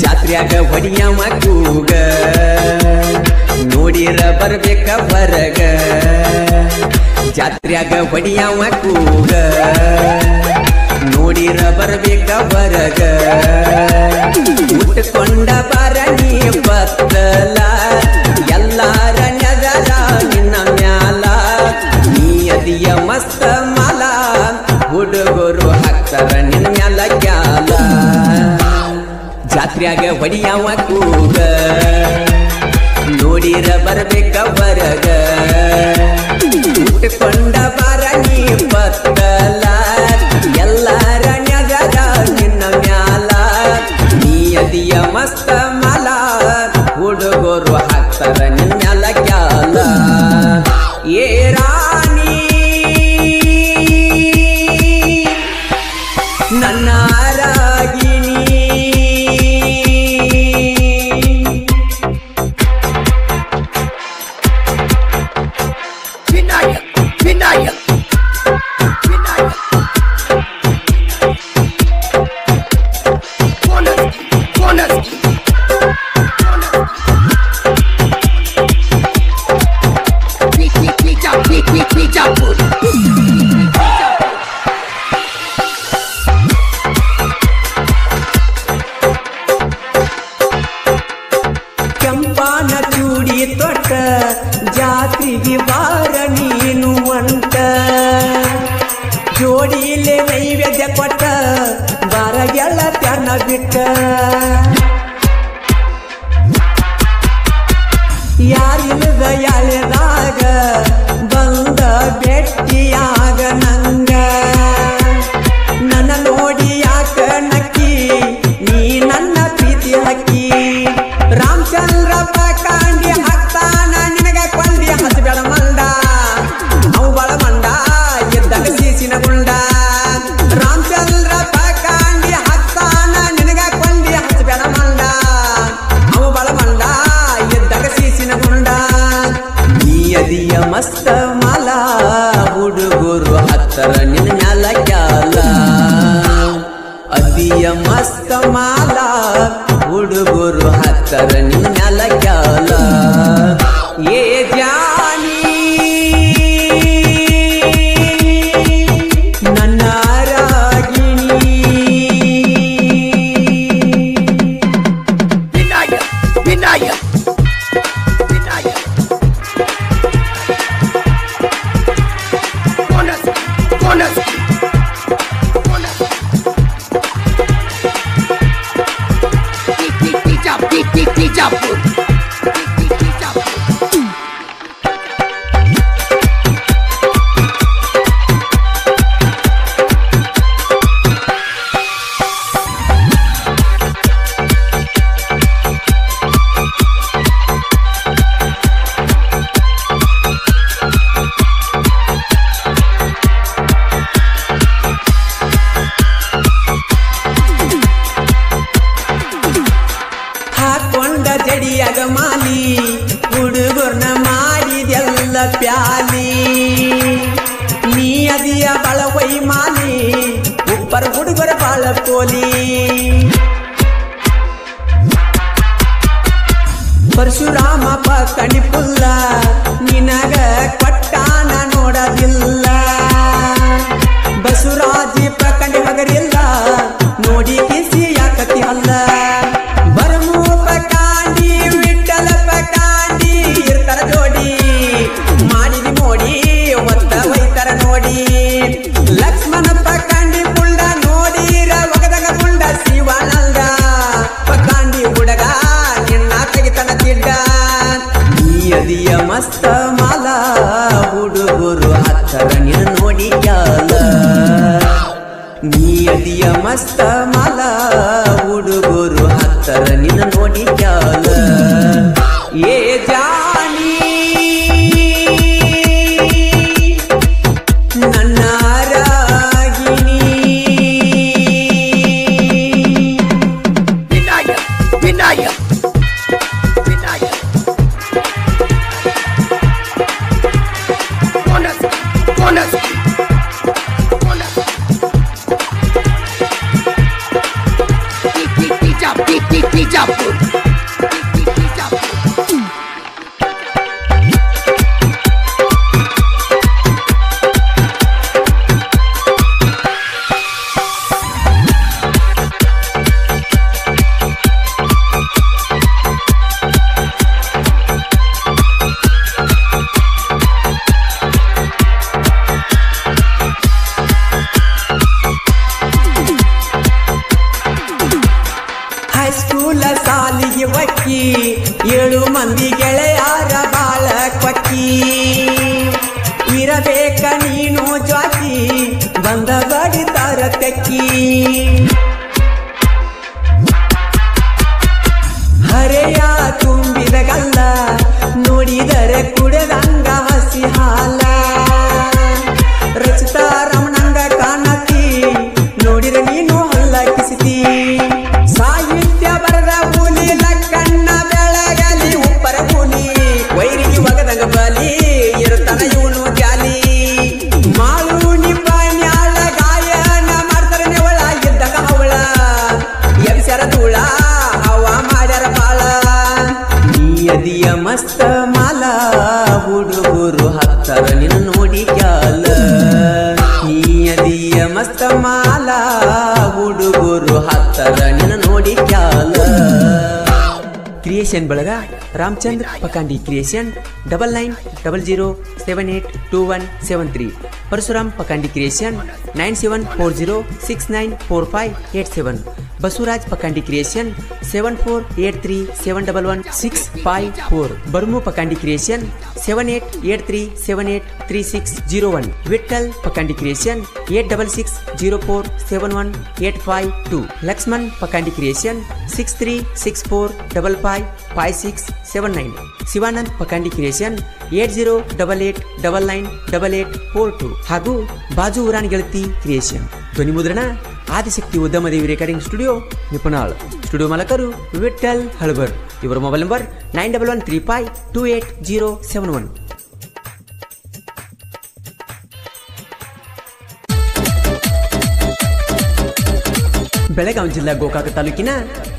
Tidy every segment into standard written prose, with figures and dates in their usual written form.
ಜಾತ್ರ್ಯಾಗ ಹೊಡಿಯವ ಕೂಗ ನೋಡಿರ ಬರ್ಬೇಕ ಹೊರಗ ಜಾತ್ರ್ಯಾಗ ಹೊಡಿಯವ ಕೂಗ ನೋಡಿರ ಬರ್ಬೇಕ ಹೊರಗ ಉಟ್ಕೊಂಡ ಬರಣಿ ಬತ್ತಲ ಎಲ್ಲಾರ ನಗರ ನಿನ್ನ ಮ್ಯಾಲ ನೀ ಅದಿಯ ಮಸ್ತ ಮಾಲ ಹುಡುಗರು ಹಾಕ್ತಾರ ನಿನ್ನ ಮ್ಯಾಲ ಕ್ಯಾಲ ಜಾತ್ರ್ಯಾಗ ಹೊಡಿಯವ ಕೂಗ ನೋಡಿರ ಬರ್ಬೇಕ ಹೊರಗ ಉಟ್ಕೊಂಡ ಬರಣಿ ಬತ್ತಲ ಎಲ್ಲಾರ ನಗರ ನಿನ್ನ ಮ್ಯಾಲ ನೀ ಅದಿಯ ಮಸ್ತ ಮಾಲ ಹುಡುಗರು ಹಾಕ್ತಾರ ನಿನ್ನ ಮ್ಯಾಲ ಕ್ಯಾಲ ಏ ರಾಣಿ ನನ್ನ ರಾಗಿಣಿ ಕೆಂಪಾನ ಚೂಡಿ ತೊಟ್ಟ ಜಾತ್ರೆಗೆ ಬಾರ ನೀನು ಅಂಟ ಜೋಡಿಲೆ ನೈವೇದ್ಯ ಕೊಟ್ಟ ಬಾರ ಗೆಳತ್ಯನ ಬಿಟ್ಟ ಯಾರಿಲ್ಲದ ಯಾಳೆದಾಗ ಬಂದ ಭೇಟಿಯಾಗ ನಂಗ ನನ್ನ ನೋಡಿ ಯಾಕ ನಕ್ಕಿ ನೀ ನನ್ನ ಪ್ರೀತಿ ಹಕ್ಕಿ ರಾಮಚಂದ್ರ ಕಾಂಡಿ ಹಾಕ್ತಾನ ನಿನಗ ಕೊಂಡಿ ಹಸಬೇಡ ಮಂಡ ಅವು ಬಳ ಮಂಡ ಎದ್ದಾಗ ಸೀಸಿನ ಗುಂಡ ರಾಮಚಂದ್ರ ಕಾಂಡಿ ಹಾಕ್ತಾನ ನಿನಗ ಕೊಂಡಿ ಹಸಬೇಡ ಮಂಡ ಅವು ಬಳ ಮಂಡ ಎದ್ದಾಗ ಸೀಸಿನ ಗುಂಡ ನೀ ಅದಿಯ ಮಸ್ತ ಮಾಲ ಹುಡುಗರು ಹತ್ತರ ನಿನ್ನ ಮ್ಯಾಲ ಕ್ಯಾಲ ಅದಿಯ ಮಸ್ತ ಮಾಲ ಹುಡುಗರು ಹತ್ತರ ನಿನ್ನ ಮ್ಯಾಲ ಕ್ಯಾಲ ಏ ಜಾನಿ ನನ್ನ ರಾಗಿಣಿ ವಿನಾಯಕ ಹಾಕೊಂಡ ಜಡಿಯಾಗ ಮಾಲಿ ಹುಡುಗರ್ನ ಮಾಡಿದೆಲ್ಲ ಪ್ಯಾಲಿ ನೀ ಅದಿಯ ಬಾಳ ವೈ ಮಾಲಿ ಉಪ್ಪರ ಹುಡುಗರ ಬಾಳ ಪೋಲಿ ಪರಶುರಾಮ ಕಣಿ ಪುಲ್ಲ ನಿನಗ ಕೊಟ್ಟಾನ ನೋಡದಿಲ್ಲ ಬಸವರಾಜಿ ಕಣಿ ಹಗರಿಲ್ಲ ನೋಡಿ ಕಿಸಿ ಯಾಕತಿ ಅಲ್ಲ ಬರಮೂಪ ಕಾಂಡಿ ವಿಠಲ ಕಾಂಡಿ ಇರ್ತಾರ ಜೋಡಿ ಮಾಡಿದಿ ಮೋಡಿ ಒತ್ತ ವೈತರ ನೋಡಿ ಲಕ್ಷ್ಮಣಪ್ಪ ಕಾಂಡಿ ಪುಂಡ ನೋಡಿರ ಒಗದಾಗ ಪುಂಡ ಶಿವಾನಂದ ಕಾಂಡಿ ಹುಡುಗ ನಿನ್ನ ತೆಗಿತನ ತಿಡ್ಡ ನೀ ಅದಿಯ ಮಸ್ತ ಮಾಲ ಹುಡುಗರು ಹತ್ತರ ನಿನ್ನ ನೋಡಿ ಕ್ಯಾಲ ನೀ ಅದಿಯ ಮಸ್ತ ಮಾಲ ಹುಡುಗರು ಹೈಸ್ಕೂಲ ಸಾಲಿಗೆ ಒಕ್ಕಿ 7 ಮಂದಿ ಗೆಳೆಯಾರ ಬಾಳ ಕೊಕ್ಕಿ ಇರಬೇಕ ನೀನು ಜ್ವಾಕಿ ಬಂದ ಬಡಿತಾರ ತೆಕ್ಕಿ ಹರೆಯ ತುಂಬಿದ ಗಲ್ಲ ನೋಡಿದರೆ ಕುಡದಂಗ ಹಸಿ ಹಾಲ ರಚಿತಾ ರಮಣಂಗ ಕಾಣತಿ ನೋಡಿದ್ರೆ ನೀನು ಹಲ್ಲ ಕಿಸಿತಿ ಸಾಹಿತ್ಯ ಬರದ ಹುಲಿ ಲಕ್ಕಣ್ಣ ಬೆಳಗಲಿ ಉಪ್ಪರ ಹುಲಿ ವೈರಿಗೆ ಒಗದಂಗ ಬಲಿ ಇರುತ್ತಾನ ಇವನು ಜಾಲಿ ಮಾಳು ನಿಬ್ಬಾಣ್ಯಾಳ ಗಾಯನ ಮಾಡ್ತಾರೆ ನೆವಳ ಇದ್ದಾಗ ಅವಳ ಎಬ್ಸರ ಧೂಳ ಹವ ಮಾಡ್ಯಾರ ಬಾಳ ನೀಯದಿಯ ಮಸ್ತ ಮಾಲ ಹುಡುಗರು ಹತ್ತರ ನಿನ್ನ ನೋಡಿ ಕ್ಯಾಲ ನೀಯದಿಯ ಮಸ್ತ ಮಾಲ ಹುಡುಗರು ಹತ್ತರ ನಿನ್ನ ನೋಡಿ ಕ್ಯಾಲ ಕ್ರಿಯೇಷನ್ ಬಳಗ Ramachandra Pakandi creation 9900782173 Parashuram Pakandi creation 9740694587 Basavaraj Pakandi creation 7483711654 Barmu Pakandi creation 7883783601 Vithal Pakandi creation 8660471852 Lakshman Pakandi creation 6364555679 Shivanand Pakandi creation 8088998842 ಹಾಗೂ ಬಾಜು ಉರಾನ್ ಗೆಳತಿ ಕ್ರಿಯೇಷನ್ ಧ್ವನಿ ಮುದ್ರಣ ಆದಿಶಕ್ತಿ ಉದ್ಯಮದೇವಿ ರೆಕಾರ್ಡಿಂಗ್ ಸ್ಟುಡಿಯೋ ನಿಪುಣಾಳ್ ಸ್ಟುಡಿಯೋ ಮಾಲಕರು ವಿಠಲ್ ಹಳಬರ್ ಇವರ ಮೊಬೈಲ್ ನಂಬರ್ 9113528071 ಬೆಳಗಾವಿ ಜಿಲ್ಲಾ ಗೋಕಾಕ ತಾಲೂಕಿನ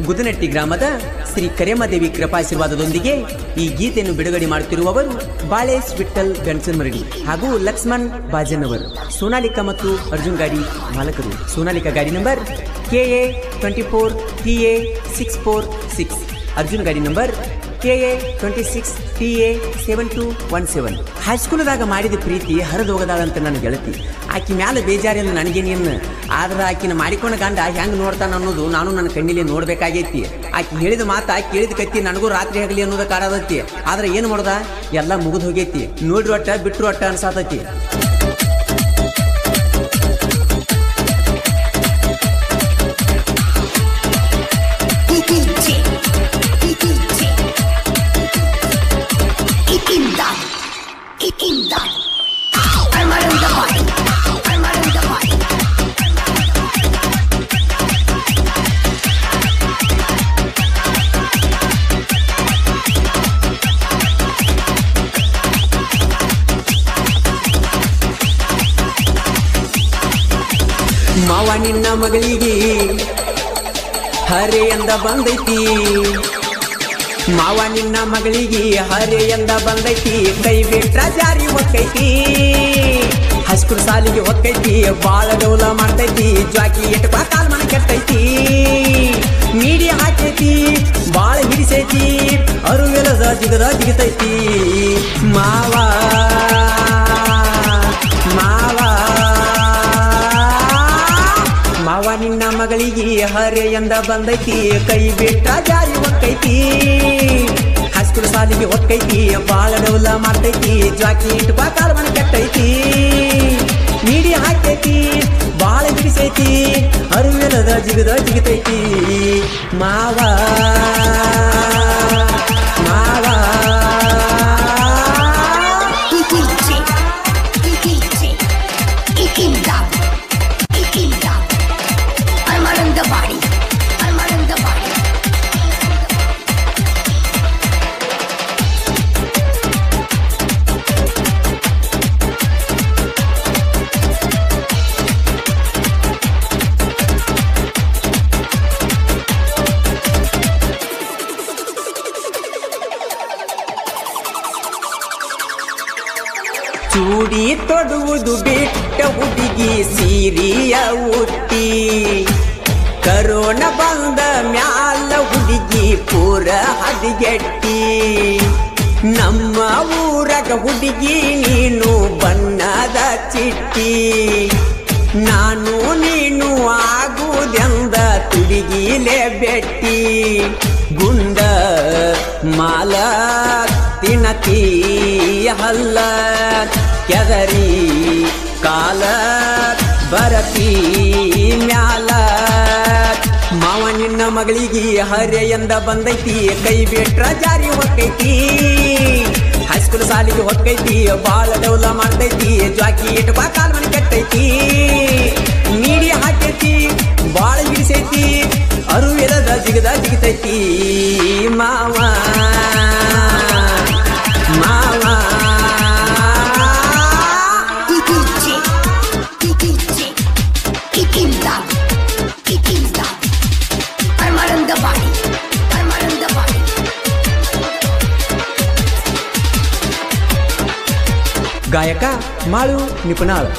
ಗುದನಟ್ಟಿ ಗ್ರಾಮದ ಶ್ರೀ ಕರೇಮದೇವಿ ಕೃಪಾಶೀರ್ವಾದದೊಂದಿಗೆ ಈ ಗೀತೆಯನ್ನು ಬಿಡುಗಡೆ ಮಾಡುತ್ತಿರುವವರು ಬಾಳೇಶ್ ವಿಠಲ್ ಗಣಸನ್ಮರಡಿ ಹಾಗೂ ಲಕ್ಷ್ಮಣ್ ಬಾಜನ್. ಸೋನಾಲಿಕಾ ಮತ್ತು ಅರ್ಜುನ್ ಗಾಡಿ ಮಾಲಕರು. ಸೋನಾಲಿಕಾ ಗಾಡಿ ನಂಬರ್ KA 24 TA 646. ಅರ್ಜುನ್ ಗಾಡಿ ನಂಬರ್ KA 26 TA 7217. ಹೈಸ್ಕೂಲ್ದಾಗ ಮಾಡಿದ ಪ್ರೀತಿ ಹರಿದೋಗದಾಳಂತ ನನ್ನ ಗೆಳತಿ. ಆಕಿ ಮ್ಯಾಲ ಬೇಜಾರಿಲ್ಲ ನನಗೇನೇನು, ಆದ್ರೆ ಆಕಿನ ಮಾಡಿಕೊಂಡ ಗಂಡ ಹೆಂಗ್ ನೋಡ್ತಾನ ಅನ್ನೋದು ನಾನು ನನ್ನ ಕಣ್ಣಿಲಿ ನೋಡ್ಬೇಕಾಗೈತಿ. ಆಕಿ ಹೇಳಿದ ಮಾತ ಕೇಳಿದ ಕತ್ತಿ ನನಗೂ ರಾತ್ರಿ ಆಗಲಿ ಅನ್ನೋದ ಕಾಡದೈತಿ. ಆದ್ರೆ ಏನು ಮಾಡೋದ, ಎಲ್ಲ ಮುಗಿದು ಹೋಗೈತಿ. ನೋಡ್ರಿ ಒಟ್ಟ ಬಿಟ್ರು ಒಟ್ಟ ಅನ್ಸಾತೈತಿ. ಮಾವ ನಿನ್ನ ಮಗಳಿಗೆ ಹರೆ ಎಂದ ಬಂದೈತಿ, ಮಾವ ನಿನ್ನ ಮಗಳಿಗೆ ಹರೆ ಎಂದ ಬಂದೈತಿ, ಕೈ ಬಿಟ್ರ ಜಾರಿ ಹೊಕ್ಕೈತಿ. ಹೈಸ್ಕೂಲ್ ಸಾಲಿಗೆ ಹೊಕ್ಕೈತಿ, ಬಾಳ ಡೌಲ ಮಾಡ್ತೈತಿ, ಜ್ವಾಕಿ ಎಟ್ಪ ಕಾಲ್ ಮನ ಕೆಟ್ಟೈತಿ. ಮೀಡಿ ಹಾಕೈತಿ, ಬಾಳ ಹಿಡಿಸೈತಿ, ಅರುವೆಲದ ಜಿಗದ ಜಿಗತೈತಿ. ಮಾವ ಮಾವ ಮಾವ ನಿನ್ನ ಮಗಳಿಗೆ ಹರೆ ಎಂದ ಬಂದೈತಿ, ಕೈ ಬಿಟ್ಟ ಜಾರಿ ಹೊಕ್ಕೈತಿ. ಹೈಸ್ಕೂಲ್ ಸಾಲಿಗೆ ಹೊಕ್ಕೈತಿ, ಬಾಳ ಡೌಲ ಮಾಡ್ತೈತಿ, ಜ್ವಾಕಿ ಇಟ್ಟು ಕಾಲ್ ಮನ ಕೆಟ್ಟೈತಿ. ಮೀಡಿ ಹಾಕೈತಿ, ಬಾಳ ಬಿಡಿಸೈತಿ, ಅರುವೆಲದ ಜಿಗದ ಜಿಗತೈತಿ. ಮಾವ ಮಾವ ಚೂಡಿ ತೊಡುವುದು ಬಿಟ್ಟ ಹುಡುಗಿ ಸೀರಿಯ ಉಟ್ಟಿ ಕರೋನಾ ಬಂದ ಮ್ಯಾಲ ಹುಡುಗಿ ಪೂರ ಹದಿಗೆಟ್ಟಿ ನಮ್ಮ ಊರಗ ಹುಡುಗಿ ನೀನು ಬಣ್ಣದ ಚಿಟ್ಟಿ ನಾನು ನೀನು ಆಗುವುದೆಂದ ತುಡಿಗಿಲೆ ಬೆಟ್ಟಿ ಗುಂಡ ಮಾಲ ತಿನತಿ ಹಲ್ಲ ಕೆದರಿ ಕಾಲ ಬರತಿ ಮ್ಯಾಲ ಮಾವ ನಿನ್ನ ಮಗಳಿಗೆ ಹರೆಯಿಂದ ಬಂದೈತಿ ಕೈ ಬಿಟ್ರ ಜಾರಿ ಹೊಕ್ಕೈತಿ ಹೈಸ್ಕೂಲ್ ಸಾಲಿಗೆ ಹೊಕ್ಕೈತಿ ಬಾಳ ಡೌಲ ಮಾಡ್ತೈತಿ ಜಾಕಿ ಇಟ್ಕೋ ಕಾಲ್ ಮನೆ ಕೆಟ್ಟೈತಿ ನೀಡಿ ಹಾಕೈತಿ ಬಾಳ ಹಿಡಿಸೈತಿ ಅರುವಿರದ ಜಿಗದ ಜಿಗಿತೈತಿ ಮಾವ ಮಾವ ಗಾಯಕ ಮಾಳು ನಿಪುಣಾಳ್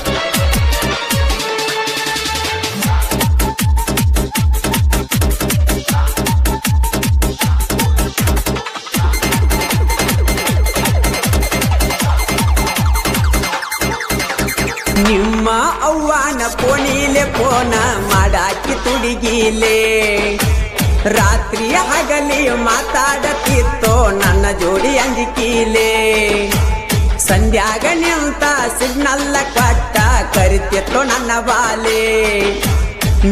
ನಿಮ್ಮ ಅವ್ವನ ಕೋಣಿಲೆ ಫೋನ ಮಾಡಾಕಿ ತುಡಿಗಿಲೆ ರಾತ್ರಿ ಹಗಲಿ ಮಾತಾಡತಿತ್ತೋ ನನ್ನ ಜೋಡಿ ಅಂಜಿಕಿಲೆ ಸಂಧ್ಯಾಗ ನಿಂತ ಸಿಗ್ನಲ್ಲ ಕೊಟ್ಟ ಕರಿತಿತ್ತು ನನ್ನ ಬಾಲೆ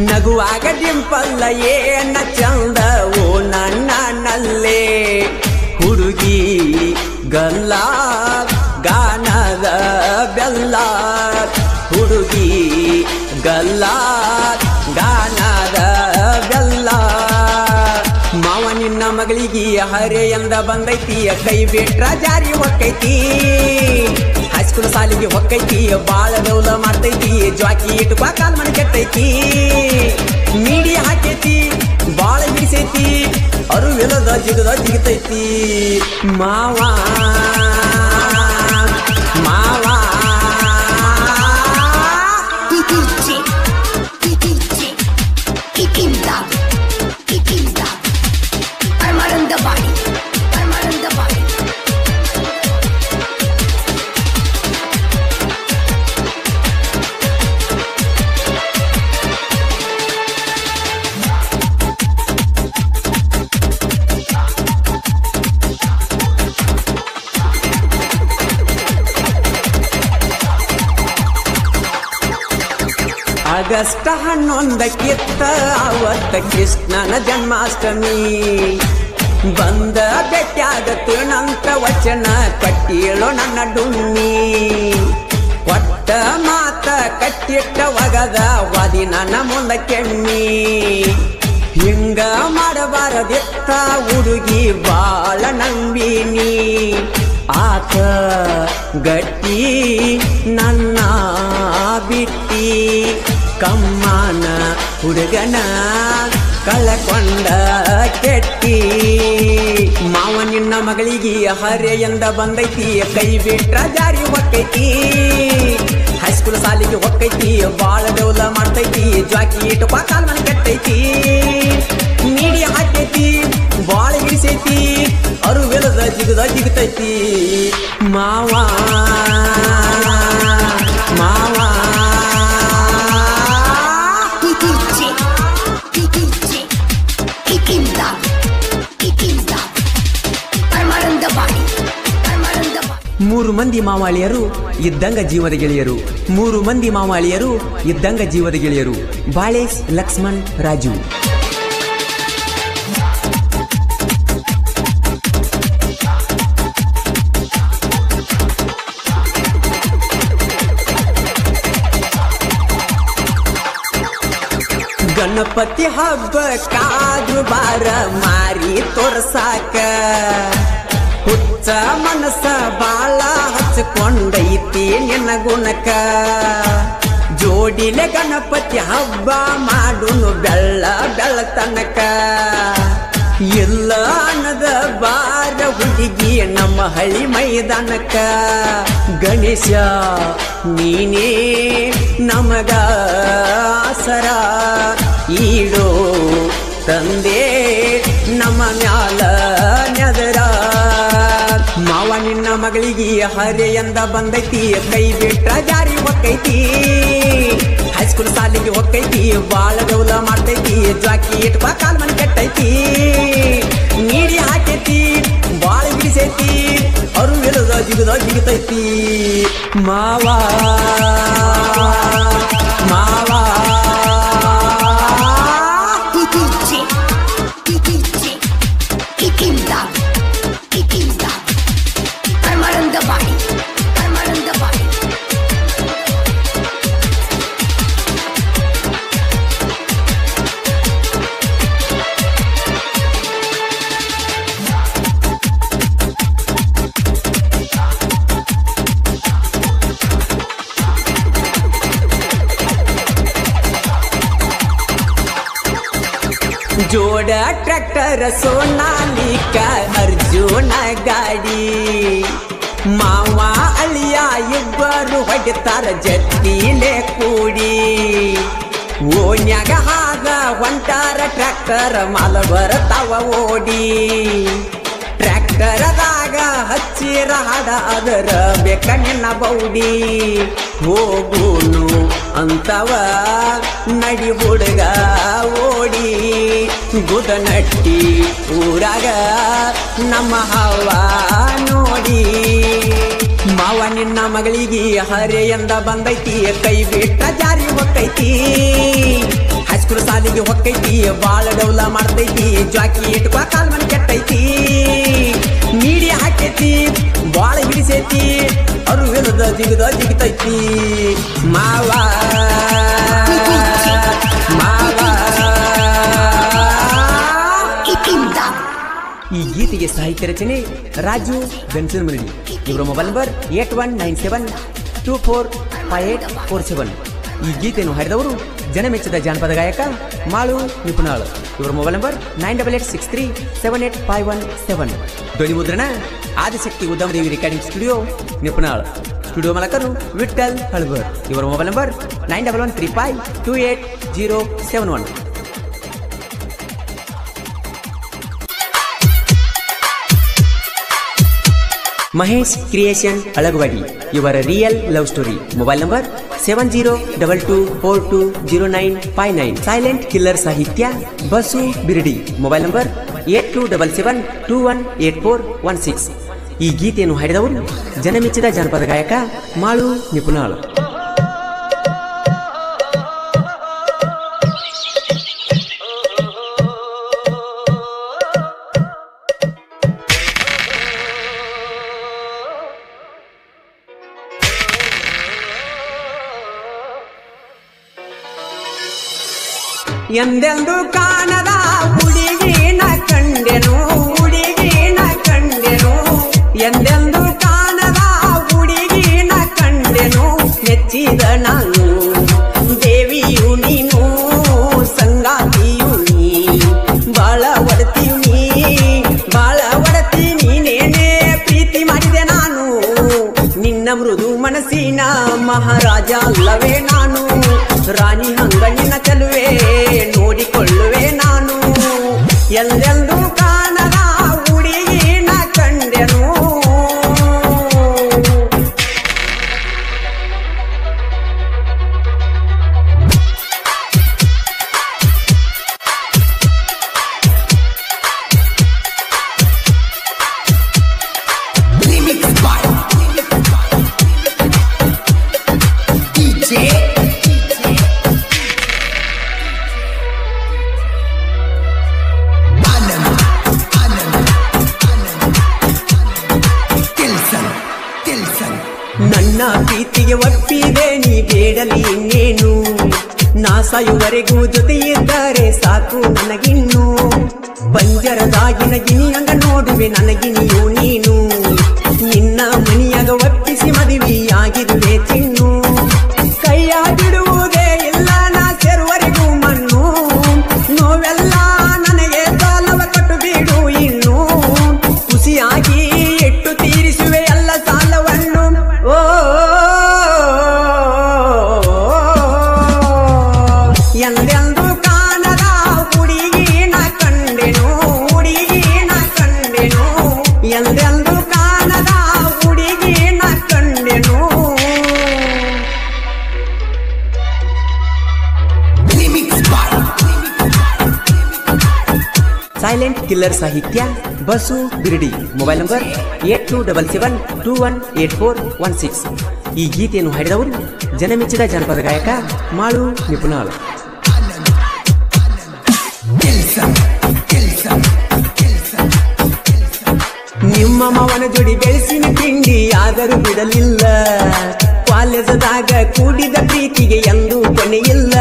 ನಗುವಾಗ ಡಿಂಪಲ್ಲ ಏನ ಚಂದ ಓ ನನ್ನ ನಲ್ಲೇ ಹುಡುಗಿ ಗಲ್ಲ ಗಾನದ ಬೆಲ್ಲ ಹುಡುಗಿ ಗಲ್ಲ ಗಾನದ ಬೆಲ್ಲ ಮಾವ ನಿನ್ನ ಮಗಳಿಗೆ ಹರೆಯಿಂದ ಬಂದೈತಿ ಕೈ ಬಿಟ್ರ ಜಾರಿ ಹೊಕ್ಕೈತಿ ಹೈಸ್ಕೂಲ್ ಸಾಲಿಗೆ ಹೊಕ್ಕೈತಿ ಬಾಳ ಡೌಲ ಮಾಡ್ತೈತಿ ಜಾಕಿ ಇಟ್ಕೋ ಕಾಲ್ ಮನೆ ಕೆಟ್ಟೈತಿ ಮೀಡಿ ಹಾಕೈತಿ ಬಾಳ ಬಿಡಿಸೈತಿ ಅರುವಿಲ್ಲದ ಜಿಗದ ಜಿಗಿತೈತಿ ಮಾವ ಮಾವ ಆಗಸ್ಟ್ 11 ಅವತ್ತ ಕೃಷ್ಣನ ಜನ್ಮಾಷ್ಟಮಿ ಬಂದ ಬೆಟ್ಟಾಗತ್ತು ನಂತ ವಚನ ಕಟ್ಟಿಳೋ ನನ್ನ ಡುಮ್ಮಿ ಒಟ್ಟ ಮಾತ ಕಟ್ಟಿಟ್ಟ ಒಗದ ವಾದಿ ನನ್ನ ಮುಂದ ಕೆಮ್ಮಿ ಹಿಂಗ ಮಾಡಬಾರದಿತ್ತ ಹುಡುಗಿ ಬಾಳ ನಂಬಿನಿ ಆತ ಗಟ್ಟಿ ನನ್ನ ಬಿಟ್ಟಿ ಕಮ್ಮನ ಹುಡುಗನ ಕಳಕೊಂಡ ಕೆಟ್ಟಿ ಮಾವ ನಿನ್ನ ಮಗಳಿಗೆ ಹರೆಯಿಂದ ಬಂದೈತಿ ಕೈ ಬಿಟ್ರ ಜಾರಿ ಹೊಕ್ಕೈತಿ ಹೈಸ್ಕೂಲ್ ಸಾಲಿಗೆ ಹೊಕ್ಕೈತಿ ಬಾಳ ಡೌಲ ಮಾಡ್ತೈತಿ ಜಾಕಿ ಇಟ್ಕೋ ಕಾಲ್ ಮನೆ ಕೆಟ್ಟೈತಿ ನೀಡಿ ಹಾಕೈತಿ ಬಾಳ ಹಿಡಿಸೈತಿ ಅರುವಿಲ್ಲದ ಜಿಗದ ಜಿಗಿತೈತಿ ಮಾವ ಮಾವ ಮೂರು ಮಂದಿ ಮಾವಾಳಿಯರು ಇದ್ದಂಗ ಜೀವದ ಗೆಳೆಯರು ಮೂರು ಮಂದಿ ಮಾವಾಳಿಯರು ಇದ್ದಂಗ ಜೀವದ ಗೆಳೆಯರು ಬಾಳೇಶ್ ಲಕ್ಷ್ಮಣ್ ರಾಜು ಗಣಪತಿ ಹಬ್ಬ ಕಾದು ಬಾರ ಮಾರಿ ತೋರ್ಸಾಕ ಹುಚ್ಚ ಮನಸ್ಸ ಬಾಳ ಹಚ್ಕೊಂಡೈತಿ ನಿನ್ನ ಗುಣಕ ಜೋಡಿಲೆ ಗಣಪತಿ ಹಬ್ಬ ಮಾಡುನು ಬೆಳ್ಳ ಬೆಳ್ಳ ತನಕ ಇಲ್ಲ ಅನ್ನದ ಬಾರ ಹುಡುಗಿ ನಮ್ಮ ಹಳ್ಳಿ ಮೈದಾನಕ್ಕ ಗಣೇಶ ನೀನೇ ನಮಗ ಆಸರ ಈಡೋ ತಂದೆ ನಮ್ಮ ಮ್ಯಾಲ ನೆದರ ಮಾವ ನಿನ್ನ ಮಗಳಿಗೆ ಹರೆಯಂದ ಬಂದೈತಿ ಕೈ ಬಿಟ್ಟ ಜಾರಿ ಹೊಕ್ಕೈತಿ ಹೈಸ್ಕೂಲ್ ಸಾಲಿಗೆ ಹೊಕ್ಕೈತಿ ಬಾಳ ಗೌಲ ಮಾಡ್ತೈತಿ ಜಾಕಿ ಇಟ್ಕೊ ಕಾಲ್ ಮನೆ ಕೆಟ್ಟೈತಿ ನೀಡಿ ಹಾಕೈತಿ ಬಾಳ ಬಿಡಿಸೈತಿ ಅವರು ಇಲ್ಲದ ಜಿಗತೈತಿ ಮಾವ ಮಾವ ಜೋಡ ಟ್ರ್ಯಾಕ್ಟರ್ ಸೋನಾಲಿಕ ಅರ್ಜುನ ಗಾಡಿ ಮಾವ ಅಳಿಯ ಇಬ್ಬರು ಹೊಡಿತಾರ ಜತ್ತಿಲೆ ಕೂಡಿ ಓನ್ಯಾಗ ಹಾಗ ಹೊಂಟಾರ ಟ್ರ್ಯಾಕ್ಟರ್ ಮಾಲ ಬರತಾವ ಓಡಿ ಟ್ರ್ಯಾಕ್ಟರದಾಗ ಹಚ್ಚಿರ ಹಾಡ ಅದರ ಬೇಕ ನಿನ್ನ ಬೌಡಿ ಹೋಗುನು ಅಂತವ ನಡಿ ಹುಡುಗ ಓಡಿ ಗುದನಟ್ಟಿ ಊರಾಗ ನಮ್ಮ ಹವ ನೋಡಿ ಮಾವ ನಿನ್ನ ಮಗಳಿಗೆ ಹರೆಯಂದ ಬಂದೈತಿ ಕೈ ಬಿಟ್ಟ ಜಾರಿ ಹೊಕ್ಕೈತಿ ಹೈಸ್ಕೂಲ್ ಸಾಲಿಗೆ ಹೊಕ್ಕೈತಿ ಬಾಳ ಡೌಲ ಮಾಡ್ತೈತಿ ಜಾಕಿ ಇಟ್ಕೊ ಕಾಲ್ ಮನೆ ಕೆಟ್ಟೈತಿ ನೀಡಿ ಹಾಕೈತಿ ಬಾಳ ಹಿಡಿಸೈತಿ ಅವರು ಇಲ್ಲದ ಜಿಗತೈತಿ ಮಾವ ಮಾವ ಈ ಗೀತೆಗೆ ಸಾಹಿತ್ಯ ರಚನೆ ರಾಜು ಬೆನ್ಸನ್ಮರಡಿ. ಇವರ ಮೊಬೈಲ್ ನಂಬರ್ 8197245847. ಈ ಗೀತೆಯನ್ನು ಹಾಡಿದವರು ಜನಮೆಚ್ಚಿದ ಜಾನಪದ ಗಾಯಕ ಮಾಳು ನಿಪುಣಾಳ್. ಇವರ ಮೊಬೈಲ್ ನಂಬರ್ 9883785117. ಧ್ವನಿ ಮುದ್ರಣ ಆದಿಶಕ್ತಿ ಉದ್ಯಮದೇವಿ ರೆಕಾರ್ಡಿಂಗ್ ಸ್ಟುಡಿಯೋ ನಿಪುಣಾಳ್. ಸ್ಟುಡಿಯೋ ಮಾಲಕರು ವಿಠಲ್ ಹಳಬರ್. ಇವರ mobile number 9113528071. Mahesh creation Alagawadi. ಇವರ real love story. Mobile number 7022420959. Silent killer ಸಾಹಿತ್ಯ ಬಸು ಬಿರಡಿ. Mobile number 8277218416. ಈ ಗೀತೆಯನ್ನು ಹಾಡಿದವರು ಜನಮೆಚ್ಚಿದ ಜಾನಪದ ಗಾಯಕ ಮಾಳು ನಿಪುಣಾಳ್. ಎಂದೆಂದು ಕಾಣದ ಹುಡುಗಿನ ಕಂಡೆನು ಹುಡುಗಿನ ಕಂಡೆನು ಎಂದೆಂದು ಕಾಣದ ಹುಡುಗಿನ ಕಂಡೆನು ಮೆಚ್ಚಿದ ನಾನು ದೇವಿಯು ನೀನು ಸಂಗಾತಿಯು ನೀ ಬಾಳ ಒಡತಿ ನೀನೇನೆ ಪ್ರೀತಿ ಮಾಡಿದೆ ನಾನು ನಿನ್ನ ಮೃದು ಮನಸ್ಸಿನ ಮಹಾರಾಜ ಅಲ್ಲವೇ ನಾನು ರಾಣಿ ಹಂಗಣ್ಣಿನ ಚೆಲುವೆ ನೋಡಿಕೊಳ್ಳುವೆ ನಾನು ಎಲ್ಲೆಂದು ಕಾಣದ ಹುಡುಗಿನ ಕಂಡೆನು ನನ್ನ ಪ್ರೀತಿಗೆ ಒಪ್ಪಿದೆ ನೀ ಬೇಡಲಿ ಇನ್ನೇನು ನಾ ಸಾಯುವರೆಗೂ ಜೊತೆ ಇದ್ದರೆ ಸಾಕು ನನಗಿನ್ನು ಪಂಜರದಾಗಿನ ಗಿನಿಯಂಗ ನೋಡುವೆ ನನಗಿನಿಯು ನೀನು ನಿನ್ನ ಮನಿಯಾಗ ಒಪ್ಪಿಸಿ ಮದುವೆಯಾಗಿರುವೆ ಚಿನ್ನು ಕೈಯ ಬಿಡುವುದೇ ಇಲ್ಲ ನಾ ಸೇರುವರೆಗೂ ಮಣ್ಣು ನೋವೆಲ್ಲ ನನಗೆ ಸಾಲವ ಕೊಟ್ಟು ಬಿಡು ಇನ್ನು ಖುಷಿಯಾಗಿ ಸೈಲೆಂಟ್ ಕಿಲ್ಲರ್ ಸಾಹಿತ್ಯ ಬಸು ಬಿರಡಿ. Mobile number 8277218416. ಈ ಗೀತೆಯನ್ನು ಹಾಡಿದವರು ಜನಮೆಚ್ಚಿದ ಜನಪದ ಗಾಯಕ ಮಾಳು ನಿಪುಣಾಳ್. ನಿಮ್ಮ ಮಾವನ ಜೋಡಿ ಬೆಳೆಸಿನ ತಿಂಡಿ ಆದರೂ ಬಿಡಲಿಲ್ಲ, ಕಾಲೇಜದಾಗ ಕೂಡಿದ ಪ್ರೀತಿಗೆ ಎಂದೂ ಕೊನೆಯಿಲ್ಲ.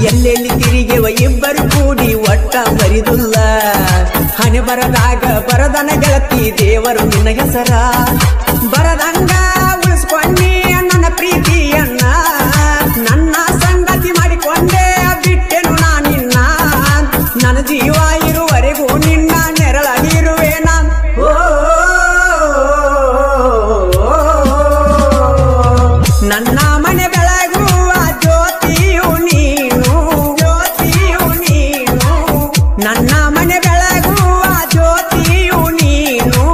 ಎಲ್ಲೆಲ್ಲಿ ತಿರುಗೆವ ಇಬ್ಬರು ಕೂಡಿ ಒಟ್ಟ ಮರಿದುಲ್ಲ, ಹಣೆ ಬರದಾಗ ಬರದನ ಗೆಳತಿ ದೇವರು ನಿನ್ನ ಹೆಸರ. ಬರದಂಗ ಉಳಿಸ್ಕೊಂಡಿ ನನ್ನ ಪ್ರೀತಿಯನ್ನ, ನನ್ನ ಸಂಗತಿ ಮಾಡಿಕೊಂಡೆ ಬಿಟ್ಟೆನು ನಾನಿನ್ನ. ನನ್ನ ಜೀವ ಇರುವರೆಗೂ ನಿನ್ನ ನೆರಳಾಗಿರುವೆ ನಾನು. ನನ್ನ ಮನೆ ಬೆಳಗುವ ಜ್ಯೋತಿಯು ನೀನು, ಜ್ಯೋತಿಯು ನೀನು. ನನ್ನ ಮನೆ ಬೆಳಗುವ ಜ್ಯೋತಿಯು ನೀನು.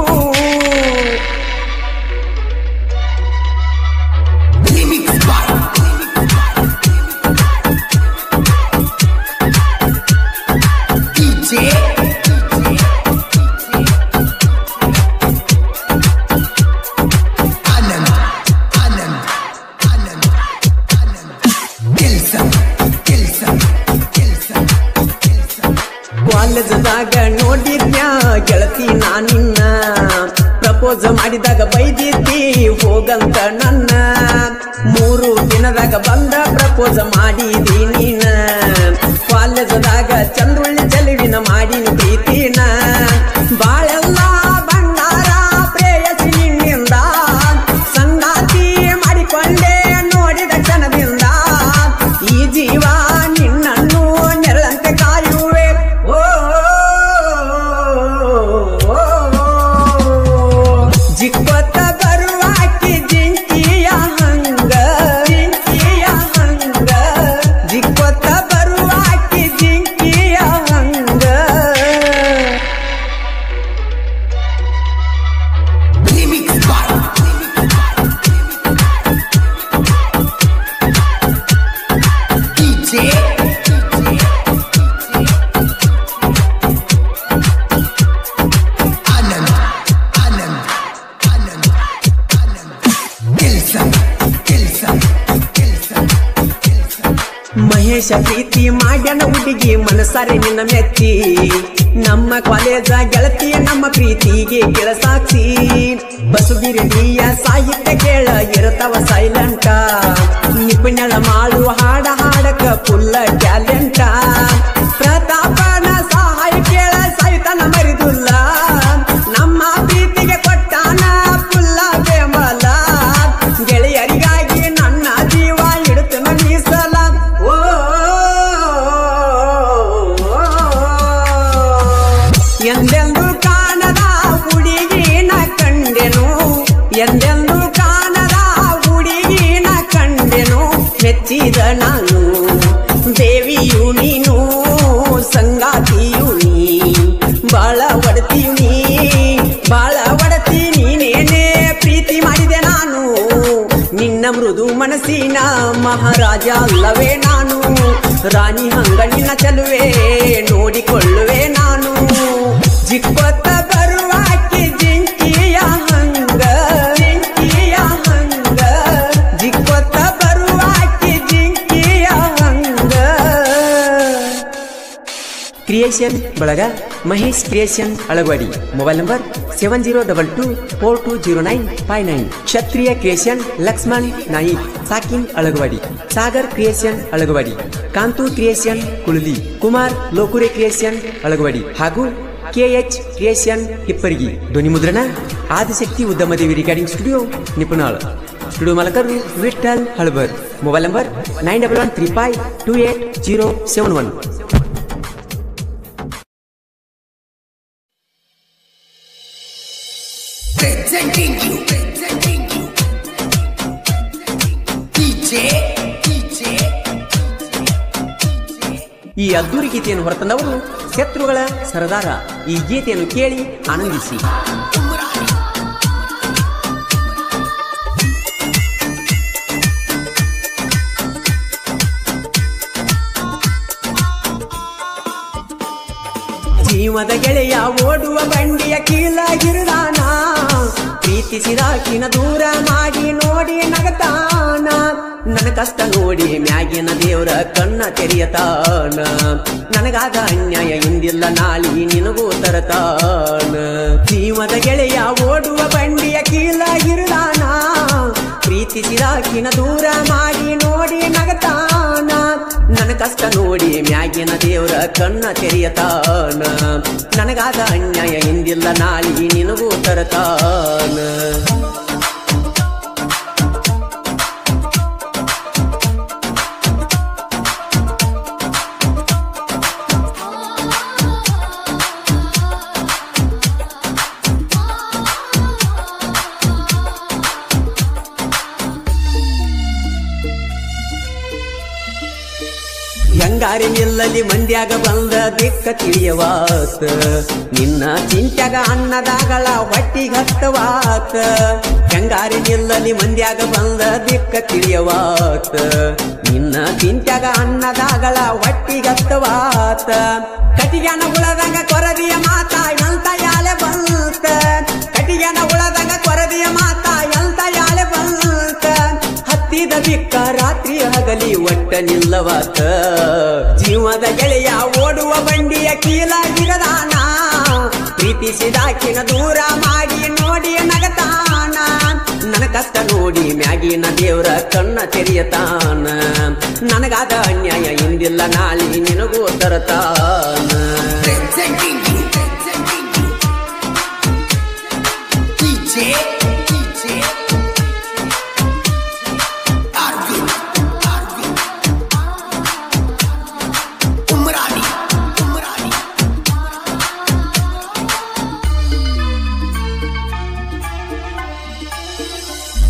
ಕಾಲೇಜದಾಗ ನೋಡಿದ್ನ್ಯಾ ಗೆಳತಿ ನಾನಿನ್ನ, ಪ್ರಪೋಸ್ ಮಾಡಿದಾಗ ಬೈದಿದ್ದಿ ಹೋಗಂತ ನನ್ನ. 3 ದಿನದಾಗ ಬಂದ ಪ್ರಪೋಸ್ ಮಾಡಿದಿ ನೀನ, ಕಾಲೇಜದಾಗ ಚಂದ್ರುಳ್ಳಿ ಚೆಲುವಿನ ಮಾಡಿನ ಪ್ರೀತಿನ. ಬಾಳೆಲ್ಲ ಬಂಗಾರ ಪ್ರೇಯಸಿ ನಿನ್ನಿಂದ, ಸಂಗಾತಿ ಮಾಡಿಕೊಂಡೆ ನೋಡಿದ ಕ್ಷಣದಿಂದ. ಈ ಜೀವ ನಿನ್ನನ್ನು ನೆರಳಂತೆ ಕಾಯುವೆ. ಜಿಕ್ಕೊತ್ತ ಬರುವಾಕಿ ಜಿಂಕಿಯ ಹಂಗ, ಜಿಂಕಿಯ ಹಂಗ. ಜಿಕ್ಕೊತ್ತ ಬರುವಾಕಿ ಜಿಂಕಿಯ ಹಂಗ. ಮಹೇಶ ಪ್ರೀತಿ ಮಾಡ್ಯನ ಹುಡುಗಿ ಮನಸಾರೆ ನಿನ್ನ ಮೆಚ್ಚಿ, ನಮ್ಮ ಕಾಲೇಜ ಗೆಳತಿಯ ನಮ್ಮ ಪ್ರೀತಿಗೆ ಕೆಳಸಾಕ್ಷಿ. ಬಸುಬಿರಡಿಯ ಸಾಹಿತ್ಯ ಕೇಳ ಇರತವ ಸೈಲೆಂಟ, ನಿಪುಣಳ ಮಾಡು ಹಾಡ ಹಾಡಕ ಫುಲ್ಲ ಟ್ಯಾಲೆಂಟ. ಪ್ರತಾಪನ ಸಹಾಯ ಕೇಳ ಸಹಿತನ ಮರಿದುಲ್ಲ, ನಮ್ಮ ಪ್ರೀತಿಗೆ ಕೊಟ್ಟಾನ ಫುಲ್ಲ ಬೆಂಬಲ. ಗೆಳೆಯರಿಗಾಗಿ ನನ್ನ ಜೀವ ಇಡುತ್ತನ ಮೀಸಲ. ಎಂದೆಂದು ಕಾಣದ ಹುಡುಗಿನ ಕಂಡೆನು, ಎಂದೆಂದು ಕಾಣದ ಹುಡುಗಿನ ಕಂಡೆನು. ಮೆಚ್ಚಿದ ನಾನು ದೇವಿಯು ನೀನು, ಸಂಗಾತಿಯು ನೀ, ಬಾಳ ಒಡತಿಯು ನೀ, ಬಾಳ ಒಡತಿ ನೀನೇನೆ. ಪ್ರೀತಿ ಮಾಡಿದೆ ನಾನು ನಿನ್ನ ಮೃದು ಮನಸ್ಸಿನ ಮಹಾರಾಜ ಅಲ್ಲವೇ ನಾನು. ರಾಣಿ ಹಂಗ ನಿನ್ನ ಚೆಲುವೆ ನೋಡಿಕೊಳ್ಳುವೆ ನಾನು. ಜಿಕ್ಕೊತ್ತ ಬರುವಾಕಿ ಜಿಂಕಿಯ ಹಂಗ, ಜಿಂಕಿಯ ಹಂಗ. ಜಿಕ್ಕೊತ್ತ ಬರುವಾಕಿ ಜಿಂಕಿಯ ಹಂಗ. ಕ್ರಿಯೇಷನ್ ಬಳಗ Mahesh creation Alagawadi. Mobile number 7022420959. Kshatriya creation Laxman Naik ಸಾಕಿನ್ Alagawadi. Sagar creation Alagawadi. Kantu creation Kulali. Kumar Lokure creation Alagawadi ಹಾಗೂ KH ಕ್ರಿಯೇಷನ್ ಹಿಪ್ಪರಿಗಿ. ಧ್ವನಿ ಮುದ್ರಣ ಆದಿಶಕ್ತಿ ಉದ್ಯಮದೇವಿ ರಿಕಾರ್ಡಿಂಗ್ ಸ್ಟುಡಿಯೋ ನಿಪುಣಾಳ್. ಸ್ಟುಡಿಯೋ ಮಾಲಕರು Vithal Halabar. Mobile number 9135280071. Presenting you DJ. ಈ ಅದ್ದೂರಿ ಗೀತೆಯನ್ನು ಹೊರತಂದವರು ಶತ್ರುಗಳ ಸರದಾರ. ಈ ಗೀತೆಯನ್ನು ಕೇಳಿ ಆನಂದಿಸಿ. ಜೀವದ ಗೆಳೆಯ ಓಡುವ ಬಂಡಿಯ ಕೀಲಾಗಿರುದಾನ ಪ್ರೀತಿಸಿದಾಕಿನ ದೂರ ಮಾಡಿ ನೋಡಿ ನಗತಾನ ನನ್ನ ಕಷ್ಟ ನೋಡಿ ಮ್ಯಾಗಿನ ದೇವರ ಕಣ್ಣ ತೆರೆಯತಾನ ನನಗಾದ ಅನ್ಯಾಯ ಇಂದಿಲ್ಲ ನಾಳಿ ನಿನಗೂ ತರತಾನ ಜೀವದ ಗೆಳೆಯ ಓಡುವ ಬಂಡಿಯ ಕೀಲಾಗಿರುದಾನ ಪ್ರೀತಿಸಿದಾಕಿನ ದೂರ ಮಾಡಿ ನೋಡಿ ನಗತಾನ ನನ್ನ ಕಷ್ಟ ನೋಡಿ ಮ್ಯಾಗಿನ ದೇವರ ಕಣ್ಣ ತೆರೆಯತಾನ ನನಗಾದ ಅನ್ಯಾಯ ಇಂದಿಲ್ಲ ನಾಳಿ ನಿನಗೂ ತರತಾನ ಹೆಂಗಾರಿ ನಿಲ್ಲಲಿ ಮಂದ್ಯಾಗ ಬಂದ ದಿಕ್ಕ ತಿಳಿಯವಾತ ನಿನ್ನ ಚಿಂತ್ಯಾಗ ಅನ್ನದಾಗಳ ಹೊಟ್ಟಿಗೆ ಹತ್ತವಾತ ಹೆಂಗಾರಿ ನಿಲ್ಲಲಿ ಮಂದ್ಯಾಗ ಬಂದ ದಿಕ್ಕ ತಿಳಿಯವಾತ ನಿನ್ನ ಚಿಂತ್ಯಾಗ ಅನ್ನದಾಗಳ ಹೊಟ್ಟಿಗೆ ಹತ್ತವಾತ ಕಟಿಗೆನ ಉಳದಂಗ ಕೊರದಿಯ ಮಾತ ಎಂತ ಯಾಳೆ ಬಂತ ಕಟಿಗೆನ ಉಳದಂಗ ಕೊರದಿಯ ಮಾತ ಎಂತ ಯಾಳೆ ಬಂತ ಹತ್ತಿದ ಬಿಕ್ಕ ರಾತ್ರಿ ಹಗಲಿ ಒಟ್ಟ ನಿಲ್ಲವಾತ ಜೀವದ ಗೆಳೆಯ ಓಡುವ ಬಂಡಿಯ ಕೀಲಾಗಿರದಾನ ಪ್ರೀತಿಸಿದಾಕಿನ ದೂರ ಮಾಡಿ ನೋಡಿ ನಗತಾನ ನನ್ನ ಕಷ್ಟ ನೋಡಿ ಮ್ಯಾಗಿನ ದೇವರ ಕಣ್ಣ ತೆರೆಯತಾನ ನನಗಾದ ಅನ್ಯಾಯ ಇಂದಿಲ್ಲ ನಾಳಿ ನಿನಗೂ ತರತಾನ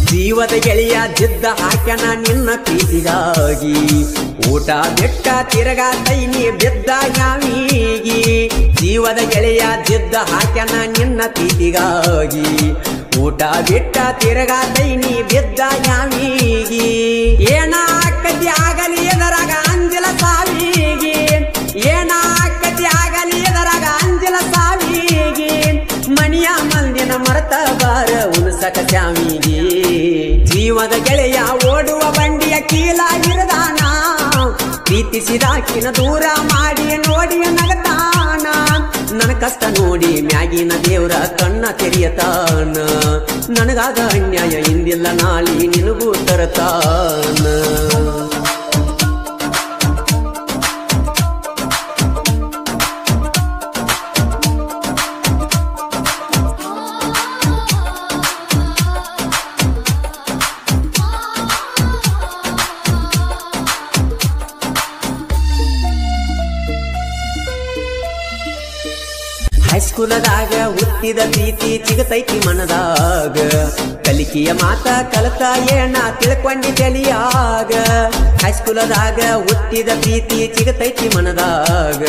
ಜೀವದ ಗೆಳೆಯ ಜಿದ್ದ ಹಾಕ್ಯನ ನಿನ್ನ ಪ್ರೀತಿಗಾಗಿ ಊಟ ಬಿಟ್ಟ ತಿರಗ ತೈನಿ ಬಿದ್ದ ಯಾವಿಗಿ ಜೀವದ ಗೆಳೆಯ ಜಿದ್ದ ಹಾಕ್ಯನ ನಿನ್ನ ಪ್ರೀತಿಗಾಗಿ ಊಟ ಬಿಟ್ಟ ತಿರಗ ತೈನಿ ಬಿದ್ದ ಯಾವಿಗಿ ಏನ ಆಕತಿ ಆಗಲಿ ಎದರಾಗ ಅಂಜಲ ಸಾವಿಗಿ ಏನ ಆಕತಿ ಆಗಲಿ ಎದರಾಗ ಅಂಜಲ ಸಾವಿಗಿ ಮಣಿಯ ಮಂದಿನ ಮರತ ಬಾರ ಉಣಸಕ ಶ್ಯಾಮಿಗಿ ಜೀವದ ಗೆಳೆಯ ಓಡುವ ಬಂಡಿಯ ಕೀಲಾಗಿರದಾನ ಪ್ರೀತಿಸಿದಾಕಿನ ದೂರ ಮಾಡಿ ನೋಡಿ ನಗತಾನ ನನ್ನ ಕಷ್ಟ ನೋಡಿ ಮ್ಯಾಗಿನ ದೇವರ ಕಣ್ಣ ತೆರೆಯತಾನ ನನಗಾದ ಅನ್ಯಾಯ ಇಂದಿಲ್ಲ ನಾಳಿ ನಿನಗೂ ತರತಾನ ಹೈಸ್ಕೂಲದಾಗ ಹುಟ್ಟಿದ ಪ್ರೀತಿ ಸಿಗತೈತಿ ಮನದಾಗ ಕಲಿಕೆಯ ಮಾತ ಕಲತ ಏನ ತಿಳ್ಕೊಂಡಿ ತಲಿಯಾಗ ಹೈಸ್ಕೂಲದಾಗ ಹುಟ್ಟಿದ ಪ್ರೀತಿ ಸಿಗತೈತಿ ಮನದಾಗ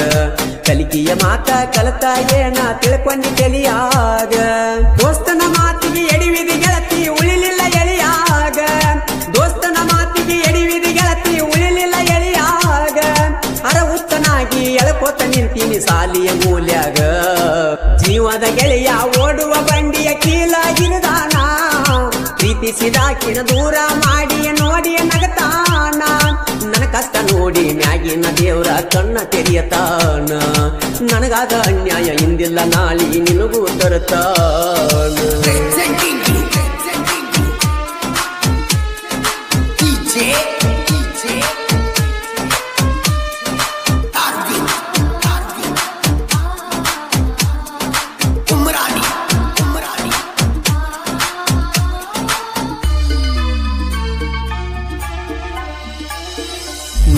ಕಲಿಕೆಯ ಮಾತ ಕಲತ ಏನ ತಿಳ್ಕೊಂಡಿ ತಲಿಯಾಗ ದೋಸ್ತನ ಮಾತಿಗೆ ಎಡಿವಿದಿ ಗೆಳತಿ ಉಳಿಲಿಲ್ಲ ಎಳಿಯಾಗ ದೋಸ್ತನ ಮಾತಿಗೆ ಎಡಿವಿದಿ ಗೆಳತಿ ಉಳಿಲಿಲ್ಲ ಎಳಿಯಾಗ ಅರಹುತ್ತನಾಗಿ ಎಳಕೋತ ನಿಂತೀನಿ ಸಾಲಿಯ ಮೂಲ್ಯಾಗ ಜೀವದ ಗೆಳೆಯ ಓಡುವ ಬಂಡಿಯ ಕೀಲಾಗಿರದಾನ ಪ್ರೀತಿಸಿದಾಕಿನ ದೂರ ಮಾಡಿ ನೋಡಿ ನಗತಾನ ನನ್ನ ಕಷ್ಟ ನೋಡಿ ಮ್ಯಾಗಿನ ದೇವರ ಕಣ್ಣ ತೆರೆಯತಾನ ನನಗಾದ ಅನ್ಯಾಯ ಇಂದಿಲ್ಲ ನಾಳಿ ನಿನಗೂ ತರತಾನ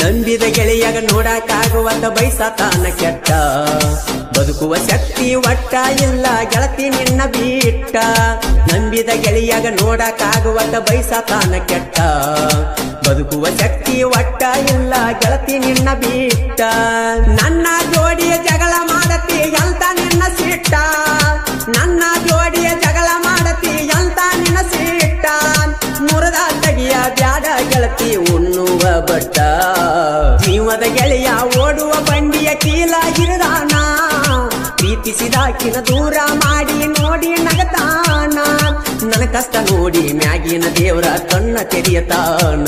ನಂಬಿದ ಗೆಳೆಯಾಗ ನೋಡಕ್ಕಾಗುವಂತ ಬಯಸತಾನ ಕೆಟ್ಟ ಬದುಕುವ ಶಕ್ತಿ ಒಟ್ಟ ಇಲ್ಲ ಗೆಳತಿ ನಿನ್ನ ಬಿಟ್ಟ ನಂಬಿದ ಗೆಳೆಯಾಗ ನೋಡಕ್ಕಾಗುವಂತ ಬಯಸತಾನ ಕೆಟ್ಟ ಬದುಕುವ ಶಕ್ತಿ ಒಟ್ಟ ಇಲ್ಲ ಗೆಳತಿ ನಿನ್ನ ಬಿಟ್ಟ ನನ್ನ ಜೋಡಿಯ ಜಗಳ ಮಾಡತಿ ಎಂತ ನಿನ್ನ ಸಿಟ್ಟ ನನ್ನ ಜೋಡಿಯ ಜಗಳ ಮಾಡತಿ ಎಂತ ನಿನ್ನ ಸಿಟ್ಟ ಮುರದ ತಗಿಯ ಬ್ಯಾಡ ಗೆಳತಿ ಉಣ್ಣುವ ಬಟ್ಟ ಜೀವದ ಗೆಳೆಯ ಓಡುವ ಬಂಡಿಯ ಕೀಲಾಗಿರದಾನ ಪ್ರೀತಿಸಿದಾಕಿನ ದೂರ ಮಾಡಿ ನೋಡಿ ನಗತಾನ ನನ್ನ ಕಷ್ಟ ನೋಡಿ ಮ್ಯಾಗಿನ ದೇವರ ಕಣ್ಣ ತೆರೆಯತಾನ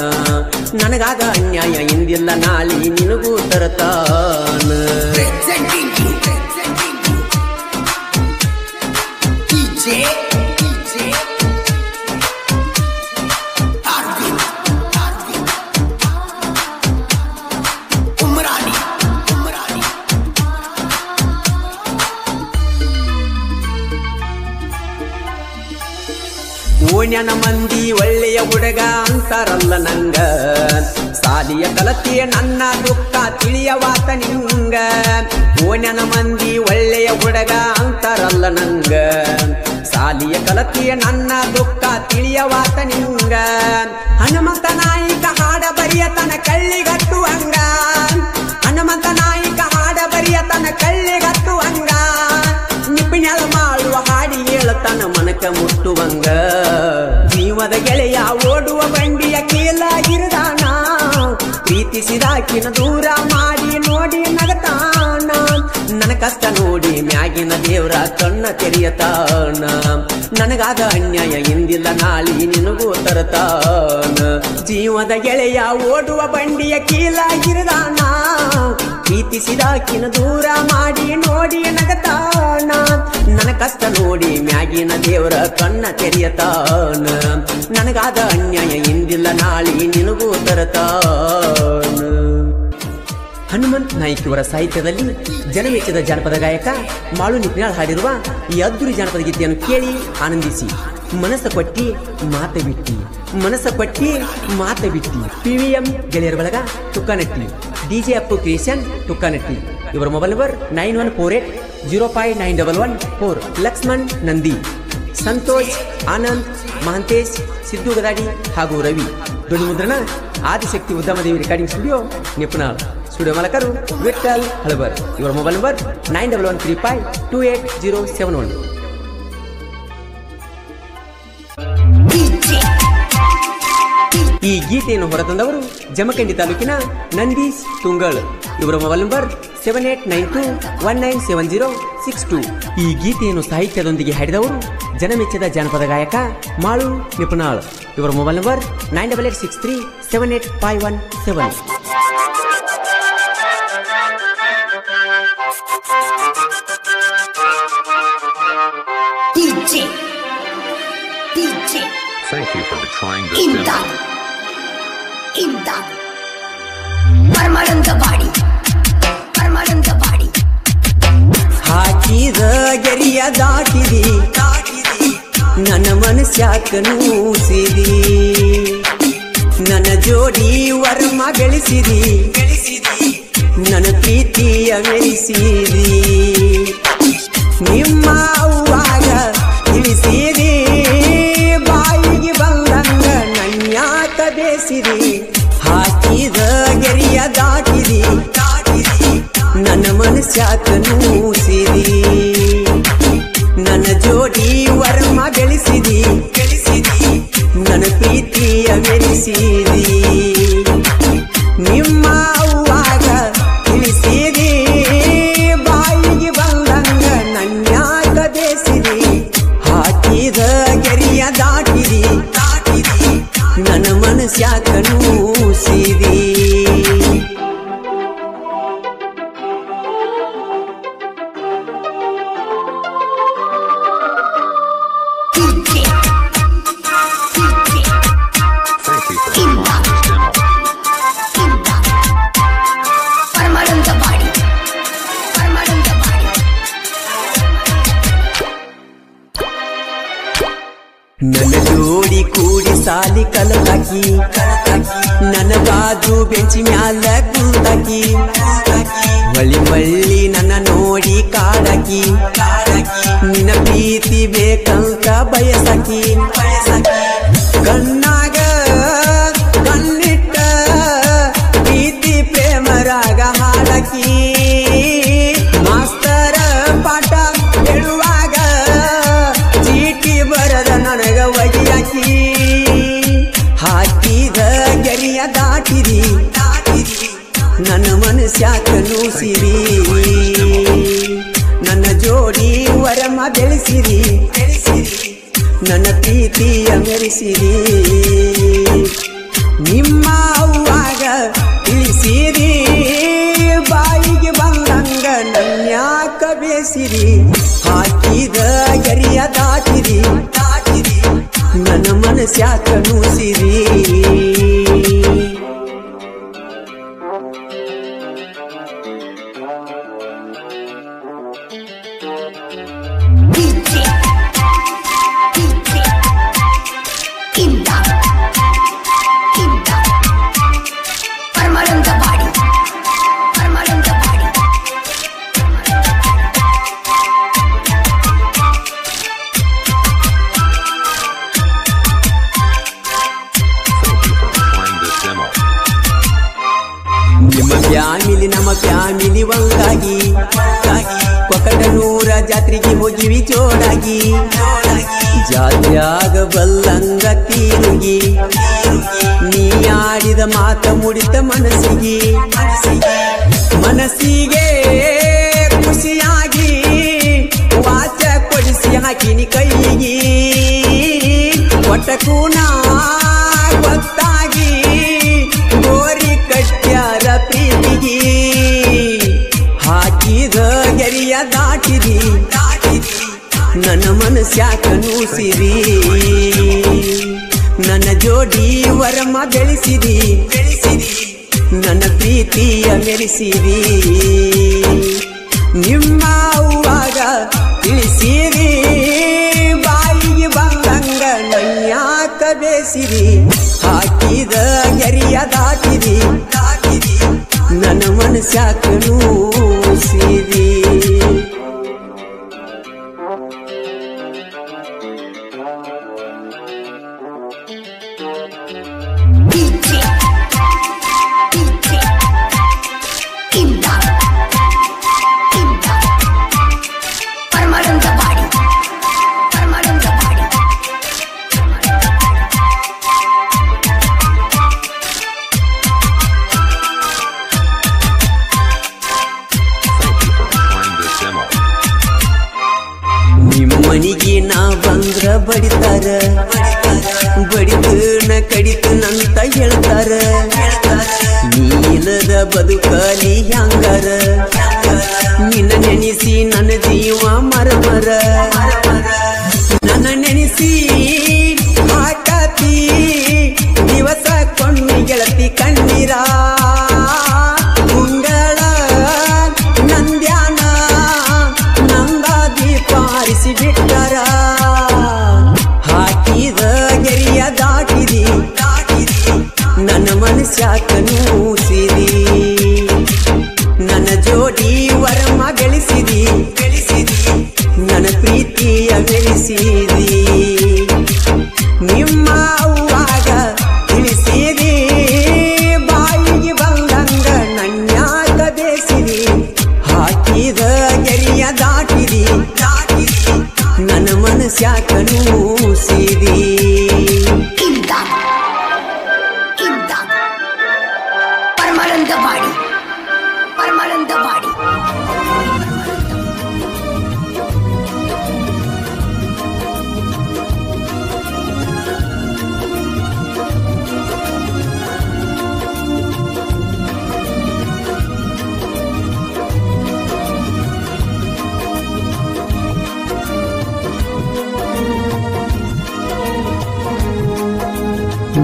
ನನಗಾಗ ಅನ್ಯಾಯ ಇಂದಿಲ್ಲ ನಾಳಿ ನಿನಗೂ ತರತಾನ Presenting you. DJ. Arvind. Umrani. ಓಣ್ಯನ ಮಂದಿ ಒಳ್ಳೆಯ ಹುಡುಗ ಅಂತಾರಲ್ಲ ನಂಗ ಸಾಲಿಯ ಕಲತಿಯ ನನ್ನ ದುಃಖ ತಿಳಿಯವಾತ ನಿಂಗ ಓಣ್ಯನ ಮಂದಿ ಒಳ್ಳೆಯ ಹುಡುಗ ಅಂತಾರಲ್ಲ ನಂಗ ಸಾಲಿಯ ಕಲತಿಯ ನನ್ನ ದುಃಖ ತಿಳಿಯವಾತ ನಿಂಗ ಹನುಮಂತ ನಾಯಿಕ ಹಾಡ ಬರಿಯತನ ಕಳ್ಳಿಗಟ್ಟುವಂಗ ಹನುಮಂತ ನಾಯಿಕ ಹಾಡ ಬರಿಯತನ ಕಳ್ಳಿಗಟ್ಟುವಂಗ ನಿಪಿಣಲ ಮಾಡುವ ಹಾಡಿ ಹೇಳತನ ಮನಕ ಮುಟ್ಟುವಂಗ ಜೀವದ ಗೆಳೆಯ ಓಡುವ ಬಂಡಿಯ ಕೀಲಾಗಿರದಾನ ಪ್ರೀತಿಸಿದಾಕಿನ ದೂರ ಮಾಡಿ ನೋಡಿ ನಗತಾನ ನನ್ನ ಕಷ್ಟ ನೋಡಿ ಮ್ಯಾಗಿನ ದೇವರ ಕಣ್ಣ ತೆರೆಯತಾನ ನನಗಾದ ಅನ್ಯಾಯ ಇಂದಿಲ್ಲ ನಾಳಿ ನಿನಗೂ ತರತಾನ ಜೀವದ ಗೆಳೆಯ ಓಡುವ ಬಂಡಿಯ ಕೀಲಾಗಿರದಾನ ಪ್ರೀತಿಸಿದಾಕಿನ ದೂರ ಮಾಡಿ ನೋಡಿ ನಗತಾನ ನನ್ನ ಕಷ್ಟ ನೋಡಿ ಮ್ಯಾಗಿನ ದೇವರ ಕಣ್ಣ ತೆರೆಯತಾನ ನನಗಾದ ಅನ್ಯಾಯ ಇಂದಿಲ್ಲ ನಾಳಿ ನಿನಗೂ ತರತಾನ ಹನುಮಂತ್ ನಾಯ್ಕ ಇವರ ಸಾಹಿತ್ಯದಲ್ಲಿ ಜನಮೆಚ್ಚಿದ ಜಾನಪದ ಗಾಯಕ ಮಾಳು ನಿಪ್ನಾಳ್ ಹಾಡಿರುವ ಈ ಅದ್ದೂರಿ ಜಾನಪದ ಗೀತೆಯನ್ನು ಕೇಳಿ ಆನಂದಿಸಿ ಮನಸ್ಸ ಕೊಟ್ಟಿ ಮಾತ ಬಿಟ್ಟಿ ಮನಸ್ಸ ಕೊಟ್ಟಿ ಮಾತ ಬಿಟ್ಟಿ PVM ಗೆಳೆಯರ ಬಳಗ ತುಕ್ಕನಟ್ಟಿ DJ ಅಪ್ಪು ಕ್ರಿಯೇಷನ್ ತುಕ್ಕನಟ್ಟಿ ಇವರ ಮೊಬೈಲ್ ನಂಬರ್ 9148059114 ಲಕ್ಷ್ಮಣ್ ನಂದಿ ಸಂತೋಷ್ ಆನಂದ್ ಮಹಂತೇಶ್ ಸಿದ್ದು ಗದಾಡಿ ಹಾಗೂ ರವಿ ಧ್ವನಿ ಮುದ್ರಣ ಆದಿಶಕ್ತಿ ಉದ್ಯಮದೇವಿ ರೆಕಾರ್ಡಿಂಗ್ ಸ್ಟುಡಿಯೋ ನಿಪುಣಾಳ್ ಸ್ಟುಡಿಯೋ ಮಾಲಕರು ವಿಠಲ್ ಹಳಬರ್ ಇವರ ಮೊಬೈಲ್ ನಂಬರ್ 9135288071 ಈ ಗೀತೆಯನ್ನು ಹೊರತಂದವರು ಜಮಖಂಡಿ ತಾಲೂಕಿನ ನಂದೀಶ್ ತುಂಗಳ್ ಇವರ ಮೊಬೈಲ್ ನಂಬರ್ 7892197062 ಈ ಗೀತೆಯನ್ನು ಸಾಹಿತ್ಯದೊಂದಿಗೆ ಹಾಡಿದವರು ಜನಮೆಚ್ಚಿದ ಜಾನಪದ ಗಾಯಕ ಮಾಳು ನಿಪುಣಾಳ್ ಇವರ mobile number 9886378517 Thank you for trying this demo. Imdad. Permanent body. ಹಾಕಿದ ಗೆರಿಯ ದಾಟಿದಿ ನನ್ನ ಮನಸ್ಯಾಕ ನೂಸಿದಿ ನನ್ನ ಜೋಡಿ ವರ್ಮ ಗಳಿಸಿದಿ ನನ್ನ ಪ್ರೀತಿಯ ಮೆಲಿಸಿದಿ ನಿಮ್ಮ ಅವ್ವಾಗ ತಿಳಿಸಿದಿ ಬಾಯಿಗೆ ಬಂದಂಗ ನನ್ಯಾಕ ಬೇಸಿದಿ ಹಾಕಿದ ಗೆರಿಯ ದಾಟಿದಿ ನನ್ನ ಮನಸ್ಯಾಕ ನೂಸಿದಿ ನನ್ನ ಜೋಡಿ ವರ್ಮ ಗಳಿಸಿದಿ ನನ್ನ ಪ್ರೀತಿಯ ಮೆಲಿಸಿದಿ ನಿಮ್ಮ ಅವ್ವಾಗ ತಿಳಿಸಿದಿ ಬಾಯಿಗೆ ಬಂದಂಗ ನನ್ಯಾಕ ಬೇಸಿದಿ ಹಾಕಿದ ಗೆರಿಯ ದಾಟಿದಿ ನನ್ನ ಮನಸ್ಯಾಕ ನೂಸಿದಿ ನನ್ನ ಜೋಡಿ ಕೂಡಿ ಸಾಲಿ ಕಲತಾಕಿ ನನ್ನ ಬಾಜು ಬೆಂಚಿ ಮ್ಯಾಲ ಕೂತಾಕಿ ಹೊಳಿ ಮಳ್ಳಿ ನನ್ನ ನೋಡಿ ಕಾಡಾಕಿ ನಿನ್ನ ಪ್ರೀತಿ ಬೇಕಂತ ಬಯಸಾಕಿ ಕಣ್ಣಾಗ ಕಣ್ಣಿಟ್ಟ ಪ್ರೀತಿ ಪ್ರೇಮರಾಗ ಹಾಡಾಕಿ ಮಾಸ್ತರ ಪಾಠ ಹೇಳುವಾಗ ಚೀಟಿ ಬರದ ನನಗ ಒಗಿಯಾಕಿ ಹಾಕಿದ ಗೆರಿಯ ದಾಟಿದಿ ನನ್ನ ಮನಸ್ಯಾಕ ನೂಸಿರಿ ನನ್ನ ಜೋಡಿ ವರಮ ಬೆಳೆಸಿರಿ ನನ್ನ ಪ್ರೀತಿಯ ಮೆರೆಸಿರಿ ನಿಮ್ಮ ಅವ್ವಾಗ ತಿಳಿಸಿರಿ ಬಾಯಿಗೆ ಬಂದಂಗ ನನ್ಯಾಕ ಬೇಸಿರಿ ಹಾಕಿದ ಗೆರಿಯ ದಾಟಿರಿ ನನ್ನ ಮನಸ್ಯಾಕ ನೂಸಿರಿ ಫ್ಯಾಮಿಲಿ ನಮ್ಮ ಫ್ಯಾಮಿಲಿ ಒಂದಾಗಿ ಕೊಕಟನೂರ ಜಾತ್ರೆಗೆ ಹೋಗಿವಿ ಜೋಡಾಗಿ ಜಾತ್ರ್ಯಾಗ ಬಲ್ಲಂಗ ತೀರುಗಿ ನೀ ಆಡಿದ ಮಾತ ಮುಡಿತ ಮನಸ್ಸಿಗೆ ಖುಷಿಯಾಗಿ ವಾಚ ಕೊಡಿಸಿ ಹಾಕಿನಿ ಕೈಗೆ ಒಟ್ಟಕೂನ ಗೊತ್ತಾಗಿ ಗೋರಿ ಕಟ್ಟ್ಯಾರ ಪ್ರೀತಿಗೆ ಹಾಕಿದ ಗೆರಿಯ ದಾಟಿರಿ ನನ್ನ ಮನಸ್ಯಾಕ ನೂಸಿರಿ ನನ್ನ ಜೋಡಿ ವರಮ ಬೆಳೆಸಿರಿ ನನ್ನ ಪ್ರೀತಿಯ ಮೆರೆಸಿರಿ ನಿಮ್ಮ ಅವ್ವಾಗ ತಿಳಿಸಿರಿ ಬಾಯಿಗೆ ಬಂದಂಗ ನನ್ಯಾಕ ಬೇಸಿರಿ ಹಾಕಿದ ಗೆರಿಯ ದಾಟಿರಿ ನನ್ನ ಮನಸ್ಯಾಕ ನೂಸಿರಿ ಮನಿಗೆ ನಾ ಬಂದ್ರ ಬಡಿತಾರ ಬಡಿತನ ಕಡಿತನಂತ ಹೇಳ್ತಾರ ನೀಲದ ಬದುಕಲಿ ಹ್ಯಾಂಗಾರ ನಿನ್ನ ನೆನೆಸಿ ನನ್ನ ಜೀವ ಮರಮರ ನನ್ನ ನೆನೆಸಿ ಹಾಕತಿ ದಿವಸ ಕೊಂಡಿ ಗೆಳತಿ ಕಣ್ಣೀರ ಮುಂಗಳ ನಂದ್ಯಾನ ನಂದ ದೀಪ ಹಾರಿಸಿ ಬಿಟ್ಟರ ಹಾಕಿದ ಗೆರಿಯ ದಾಟಿರಿ ನನ್ನ ಮನಸ್ಯಾಕ ನೂಸಿರಿ ನನ್ನ ಜೋಡಿ ವರಮ ಬೆಳೆಸಿರಿ ನನ್ನ ಪ್ರೀತಿಯ ಬೆಳೆಸಿರಿ ನಿಮ್ಮ ಅವ್ವಾಗ ತಿಳಿಸಿರಿ ಬಾಯಿಗೆ ಬಂದಂಗ ನನ್ಯಾಕ ಬೇಸಿರಿ ಹಾಕಿದ ಗೆರಿಯ ದಾಟಿರಿ ನನ್ನ ಮನಸ್ಯಾಕ ನೂಸಿರಿ ಪರಮಾನಂದವಾಡಿ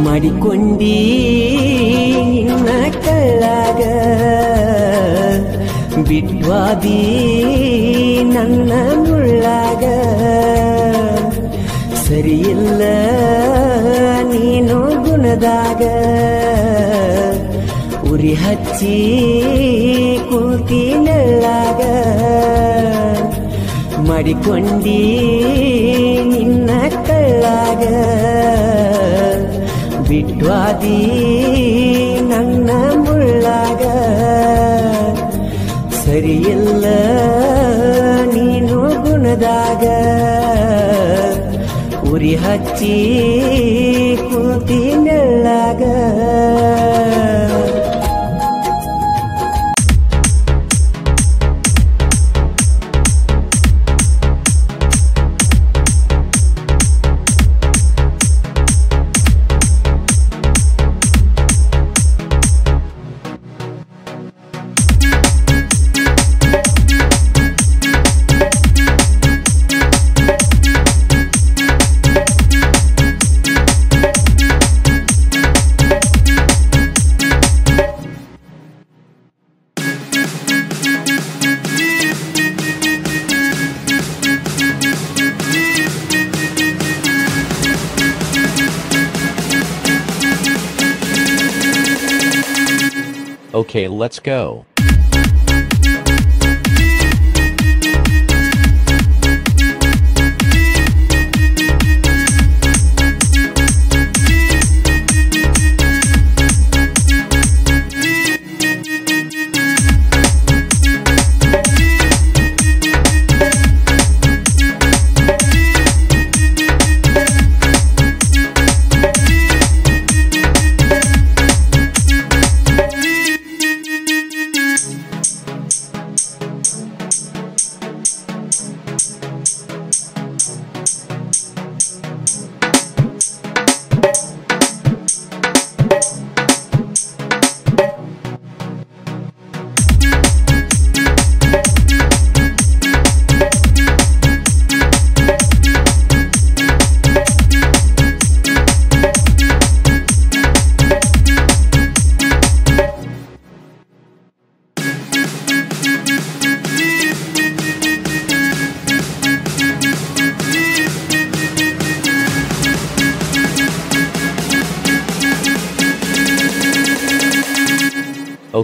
ಮಾಡಿಕೊಂಡಿ ನಿನ್ನ ಕಳ್ಳಾಗ ಬಿಟ್ವಾದಿ ನನ್ನ ಮುಳ್ಳಾಗ ಸರಿಯಿಲ್ಲ ನೀನು ಗುಣದಾಗ ಉರಿ ಹಚ್ಚಿ ಕೂತಿ ನೆಳ್ಳಾಗ ಮಾಡಿಕೊಂಡಿ ನಿನ್ನ ಕಳ್ಳಾಗ ಬಿಟ್ವಾದಿ ನನ್ನ ಮುಳ್ಳಾಗ ಸರಿಯಿಲ್ಲ ನೀನು ಗುಣದಾಗ ಉರಿ ಹಚ್ಚಿ ಕೂತಿ ನೆಳ್ಳಾಗ Okay, let's go.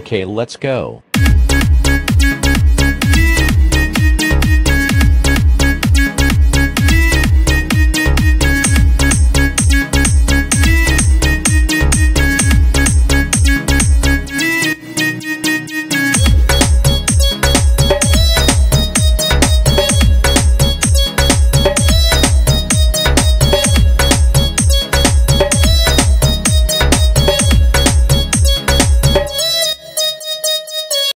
Okay, let's go.